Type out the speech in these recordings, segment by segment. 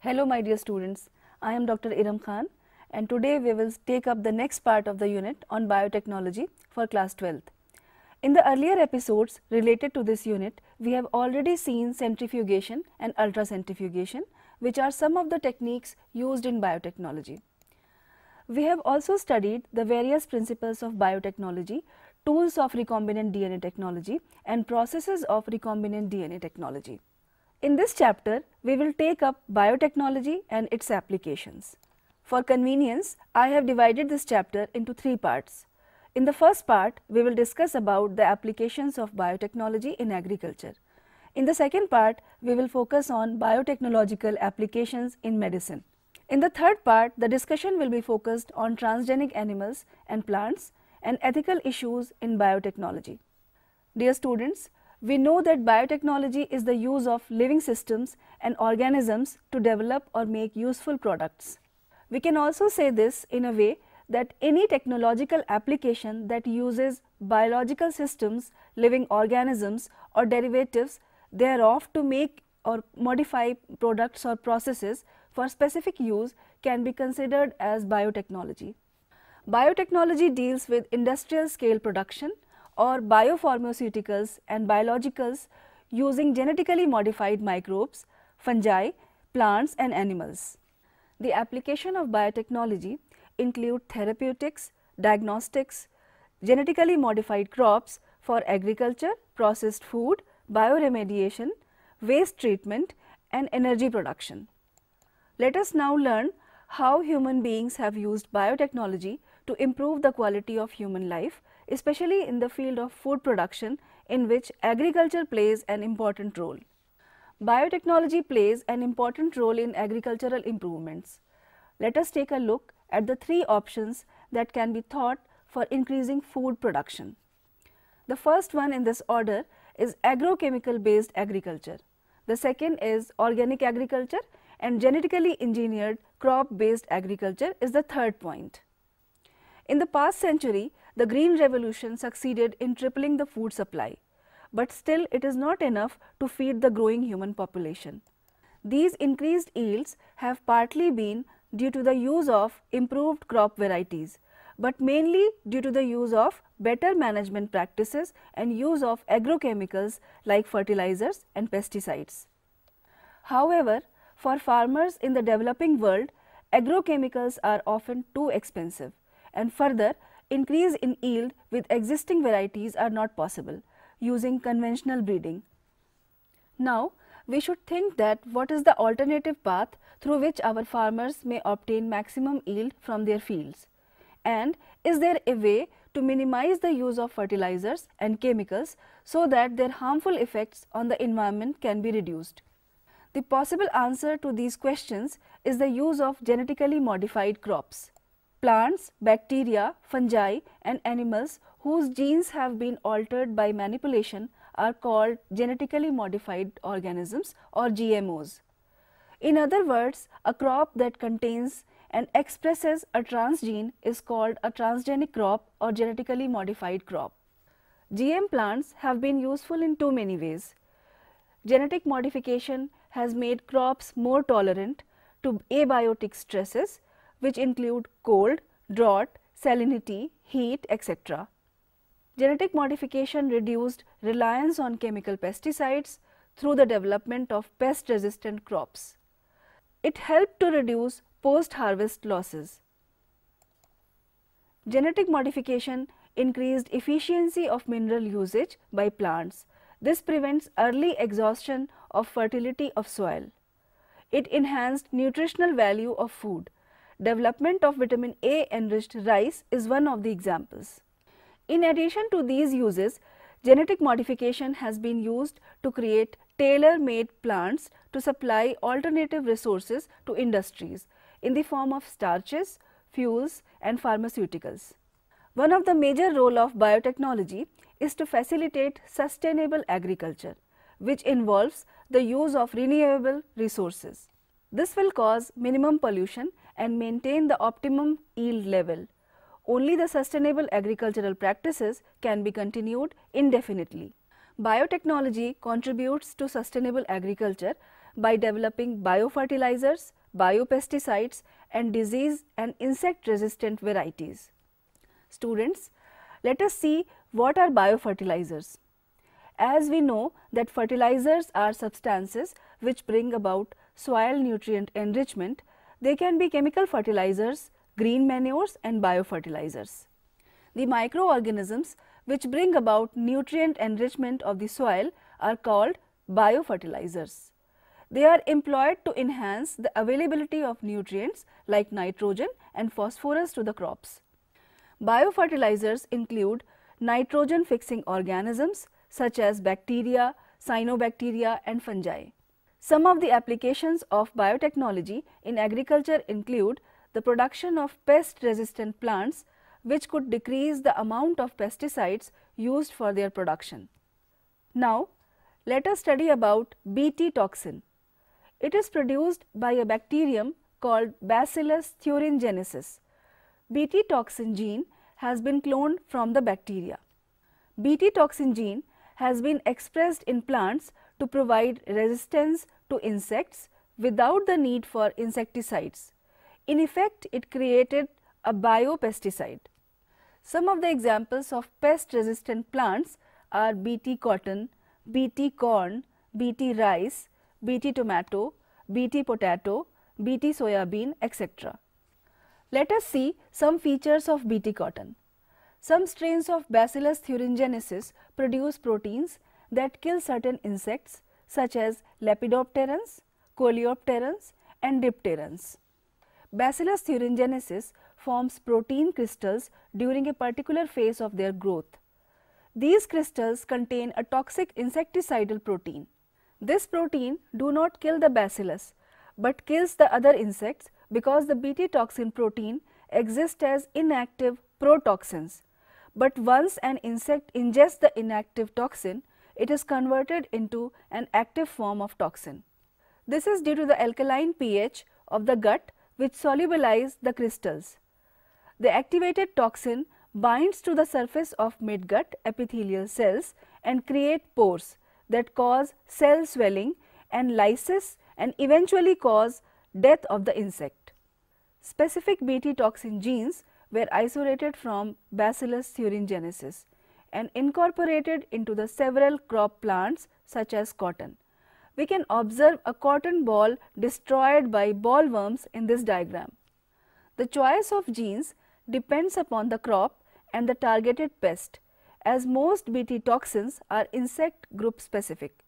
Hello my dear students, I am Dr. Iram Khan and today we will take up the next part of the unit on biotechnology for class 12th. In the earlier episodes related to this unit, we have already seen centrifugation and ultracentrifugation, which are some of the techniques used in biotechnology. We have also studied the various principles of biotechnology, tools of recombinant DNA technology and processes of recombinant DNA technology. In this chapter, we will take up biotechnology and its applications. For convenience, I have divided this chapter into three parts. In the first part, we will discuss about the applications of biotechnology in agriculture. In the second part, we will focus on biotechnological applications in medicine. In the third part, the discussion will be focused on transgenic animals and plants and ethical issues in biotechnology. Dear students, we know that biotechnology is the use of living systems and organisms to develop or make useful products. We can also say this in a way that any technological application that uses biological systems, living organisms or derivatives thereof to make or modify products or processes for specific use can be considered as biotechnology. Biotechnology deals with industrial scale production or biopharmaceuticals and biologicals using genetically modified microbes, fungi, plants and animals. The application of biotechnology include therapeutics, diagnostics, genetically modified crops for agriculture, processed food, bioremediation, waste treatment and energy production. Let us now learn how human beings have used biotechnology to improve the quality of human life, especially in the field of food production in which agriculture plays an important role. Biotechnology plays an important role in agricultural improvements. Let us take a look at the three options that can be thought for increasing food production. The first one in this order is agrochemical based agriculture. The second is organic agriculture and genetically engineered crop based agriculture is the third point. In the past century, the Green Revolution succeeded in tripling the food supply, but still it is not enough to feed the growing human population. These increased yields have partly been due to the use of improved crop varieties, but mainly due to the use of better management practices and use of agrochemicals like fertilizers and pesticides. However, for farmers in the developing world, agrochemicals are often too expensive and further increase in yield with existing varieties are not possible using conventional breeding. Now, we should think that what is the alternative path through which our farmers may obtain maximum yield from their fields, and is there a way to minimize the use of fertilizers and chemicals so that their harmful effects on the environment can be reduced. The possible answer to these questions is the use of genetically modified crops. Plants, bacteria, fungi and animals whose genes have been altered by manipulation are called genetically modified organisms or GMOs. In other words, a crop that contains and expresses a transgene is called a transgenic crop or genetically modified crop. GM plants have been useful in too many ways. Genetic modification has made crops more tolerant to abiotic stresses which include cold, drought, salinity, heat, etc. Genetic modification reduced reliance on chemical pesticides through the development of pest-resistant crops. It helped to reduce post-harvest losses. Genetic modification increased efficiency of mineral usage by plants. This prevents early exhaustion of fertility of soil. It enhanced nutritional value of food. Development of vitamin A enriched rice is one of the examples. In addition to these uses, genetic modification has been used to create tailor-made plants to supply alternative resources to industries in the form of starches, fuels and pharmaceuticals. One of the major role of biotechnology is to facilitate sustainable agriculture, which involves the use of renewable resources. This will cause minimum pollution and maintain the optimum yield level. Only the sustainable agricultural practices can be continued indefinitely. Biotechnology contributes to sustainable agriculture by developing biofertilizers, biopesticides and disease and insect resistant varieties. Students, let us see what are biofertilizers. As we know that fertilizers are substances which bring about soil nutrient enrichment, they can be chemical fertilizers, green manures and biofertilizers. The microorganisms which bring about nutrient enrichment of the soil are called biofertilizers. They are employed to enhance the availability of nutrients like nitrogen and phosphorus to the crops. Biofertilizers include nitrogen fixing organisms such as bacteria, cyanobacteria and fungi. Some of the applications of biotechnology in agriculture include the production of pest resistant plants which could decrease the amount of pesticides used for their production. Now, let us study about Bt toxin. It is produced by a bacterium called Bacillus thuringiensis. Bt toxin gene has been cloned from the bacteria. Bt toxin gene has been expressed in plants to provide resistance to insects without the need for insecticides. In effect, it created a biopesticide. Some of the examples of pest resistant plants are Bt cotton, Bt corn, Bt rice, Bt tomato, Bt potato, Bt soyabean, etc. Let us see some features of Bt cotton. Some strains of Bacillus thuringiensis produce proteins that kill certain insects such as Lepidopterans, Coleopterans and Dipterans. Bacillus thuringiensis forms protein crystals during a particular phase of their growth. These crystals contain a toxic insecticidal protein. This protein do not kill the bacillus but kills the other insects because the Bt toxin protein exists as inactive protoxins. But once an insect ingests the inactive toxin, it is converted into an active form of toxin. This is due to the alkaline pH of the gut which solubilize the crystals. The activated toxin binds to the surface of midgut epithelial cells and create pores that cause cell swelling and lysis and eventually cause death of the insect. Specific Bt toxin genes were isolated from Bacillus thuringiensis and incorporated into the several crop plants such as cotton. We can observe a cotton ball destroyed by bollworms in this diagram. The choice of genes depends upon the crop and the targeted pest, as most Bt toxins are insect group specific.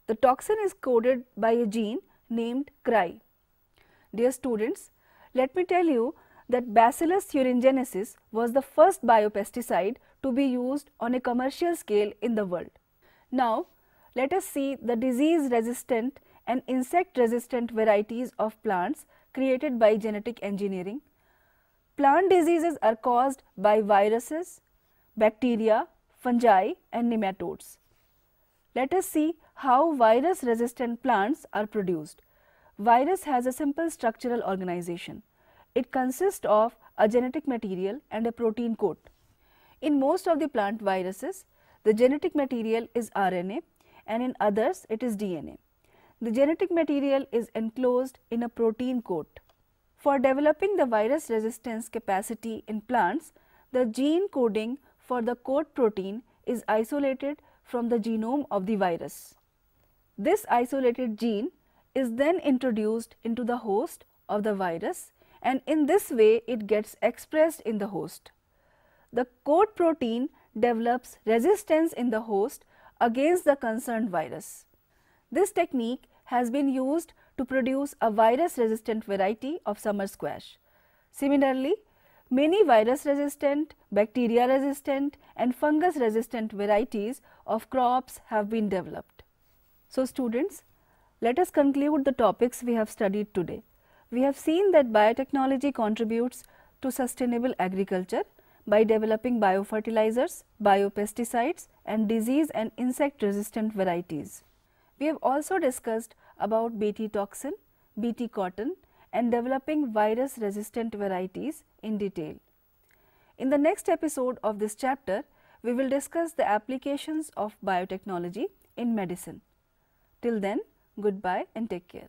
The toxin is coded by a gene named CRY. Dear students, let me tell you that Bacillus thuringiensis was the first biopesticide to be used on a commercial scale in the world. Now, let us see the disease resistant and insect resistant varieties of plants created by genetic engineering. Plant diseases are caused by viruses, bacteria, fungi and nematodes. Let us see how virus resistant plants are produced. Virus has a simple structural organization. It consists of a genetic material and a protein coat. In most of the plant viruses, the genetic material is RNA and in others it is DNA. The genetic material is enclosed in a protein coat. For developing the virus resistance capacity in plants, the gene coding for the coat protein is isolated from the genome of the virus. This isolated gene is then introduced into the host of the virus and in this way it gets expressed in the host. The coat protein develops resistance in the host against the concerned virus. This technique has been used to produce a virus resistant variety of summer squash. Similarly, many virus resistant, bacteria resistant and fungus resistant varieties of crops have been developed. So students, let us conclude the topics we have studied today. We have seen that biotechnology contributes to sustainable agriculture by developing biofertilizers, biopesticides and disease and insect resistant varieties. We have also discussed about Bt toxin, Bt cotton and developing virus resistant varieties in detail. In the next episode of this chapter, we will discuss the applications of biotechnology in medicine. Till then, Goodbye and take care.